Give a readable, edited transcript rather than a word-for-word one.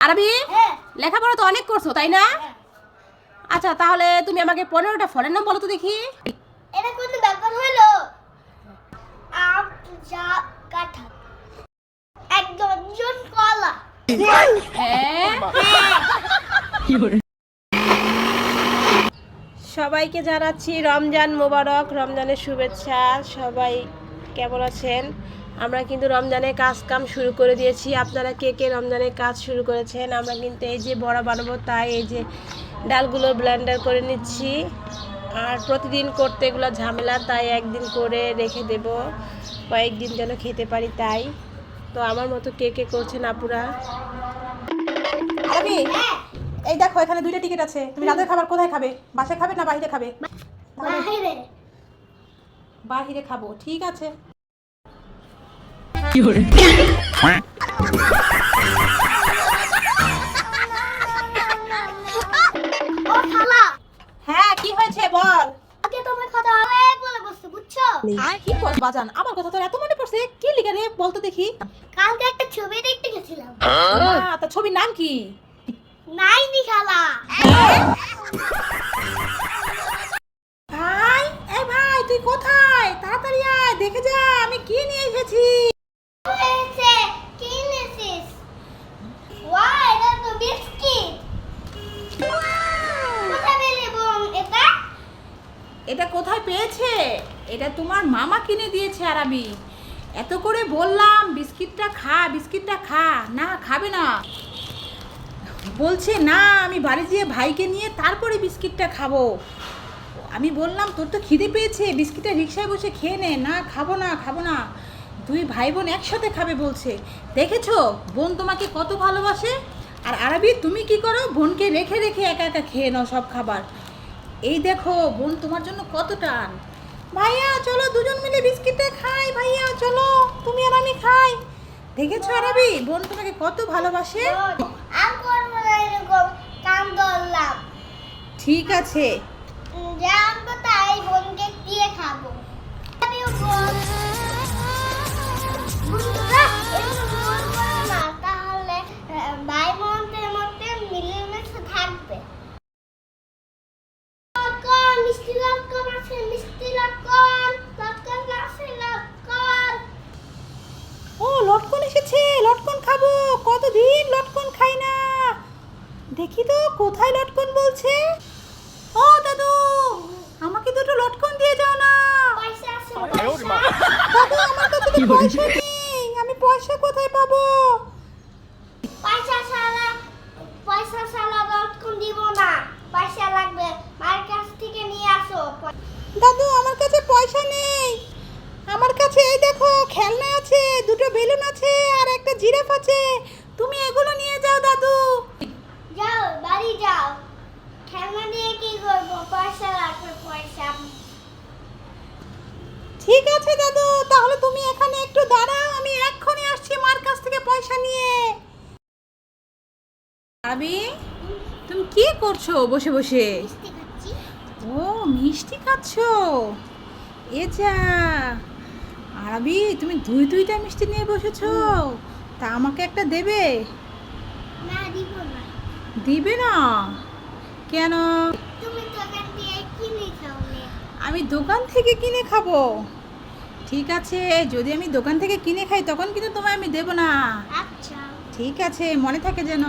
আরবি লেখাপড়া তো অনেক করছো তাই না? আচ্ছা তাহলে তুমি আমাকে 15টা ফলের নাম বলো তো দেখি। এটা কোন ব্যাপার হলো? আম, জাম, কাঁঠাল, এক ডজন কলা। হ্যাঁ সবাইকে জানাচ্ছি রমজান মোবারক, রমজানের শুভেচ্ছা। সবাই কেমন আছেন? আমরা কিন্তু রমজানের কাজ কাম শুরু করে দিয়েছি। আপনারা কে কে রমজানের কাজ শুরু করেছেন? আমরা কিন্তু এই যে বড়া বানাবো, তাই এই যে ডালগুলো ব্লেন্ডার করে নিচ্ছি। আর প্রতিদিন করতে এগুলো ঝামেলা, তাই একদিন করে রেখে দেব, কয়েকদিন যেন খেতে পারি তাই। তো আমার মতো কে কে করছেন আপুরা? আরবি এই দেখো এখানে 2টা টিকিট আছে। তুমি রাতের খাবার কোথায় খাবে? বাসায় খাবে না বাইরে খাবে? বাহিরে। বাহিরে খাবো, ঠিক আছে। ও খালা, হ্যাঁ কি হয়েছে বল। আজকে তোমার কথা অনেক বলে বসছে, বুঝছো? কি বল বাজান, আমার কথা তোর এত মনে পড়ছে? কি লিখে রে বলতো দেখি। কালকে একটা ছবি দেখতে গেছিলাম। তা ছবির নাম কি? নাইনি খালা। ভাই এই ভাই তুই কোথায়? তাড়াতাড়ি আয়, দেখে যা আমি কি নিয়ে এসেছি। হয়েছে কি নেছিস? ওয়াও, এটা তো বিস্কিট। কোথায় পেলে বোন এটা? এটা কোথায় পেয়েছে? এটা তোমার মামা কিনে দিয়েছে আরাবি। এত করে বললাম বিস্কিটটা খা, বিস্কিটটা খা, না খাবে না, বলছে না আমি বাড়ি গিয়ে ভাইকে নিয়ে তারপরে বিস্কিটটা খাবো। আমি বললাম তোর তো খিদে পেয়েছে, বিস্কিটটা রিকশায় বসে খেয়ে নে। না খাবো না, খাবো না। দুই ভাই বোন একসাথে খাবে বলছে। দেখেছো বোন তোমাকে কত ভালোবাসে। আর আরবি তুমি কি করো? বোনকে রেখে রেখে একা একা খেয়ে নাও সব খাবার। এই দেখো বোন তোমার জন্য কত টান। ভাইয়া চলো দুজন মিলে বিস্কিটটা খাই, ভাইয়া চলো তুমি আর আমি খাই। দেখেছো আরবি বোন তোমাকে কত ভালোবাসে। আমি করবো না এরকম কাম ধরলাম। ঠিক আছে জানবো তাই বোনকে দিয়ে খাবো। আমিও বোন। বন্ধুরা, এরকম মন করো না, তাহলে ভাই বোনদের মধ্যে মিলেমিশে থাকবে। লটকন, মিষ্টি লটকন আছে, মিষ্টি লটকন, লটকন আছে, লটকন। ও লটকন এসেছে, লটকন খাবো। কতদিন লটকন খাই না। দেখি তো কোথায় লটকন বলছে। ও দাদু আমাকে দুটো লটকন দিয়ে যাও না। পয়সা আছে, দাদু আমার কাছে তো পয়সা নেই, আমি পয়সা কোথায় পাবো? পয়সা ছাড়া লটকন দিব না। পয়সা লাগবে, মার কাছ থেকে নিয়ে আসো। দাদু আমার কাছে পয়সা নেই। আমার কাছে এই দেখো খেলনা আছে, দুটো বেলুন আছে আর একটা জিরাফ আছে। তুমি এগুলো নিয়ে যাও দাদু। যাও, বাড়ি যাও। খেলনা দিয়ে কি করবো? পয়সা লাগবে, পয়সা। ঠিক আছে দাদু, তাহলে তুমি এখানে একটু দাঁড়াও, আমি এক্ষুনি আসছি মার কাছ থেকে পয়সা নিয়ে। আবি তুমি কি করছো বসে বসে? মিষ্টি খাচ্ছি। ও মিষ্টি খাচ্ছো? এ যা আরবি তুমি দুইটা মিষ্টি নিয়ে বসেছো। তা আমাকে একটা দেবে? না, দিব না। দিবে না কেন? তুমি দোকান দিয়ে কিনে খাওলে। আমি দোকান থেকে কিনে খাবো? ঠিক আছে যদি আমি দোকান থেকে কিনে খাই তখন কিন্তু তোমায় আমি দেব না। আচ্ছা। ঠিক আছে মনে থাকে যেন।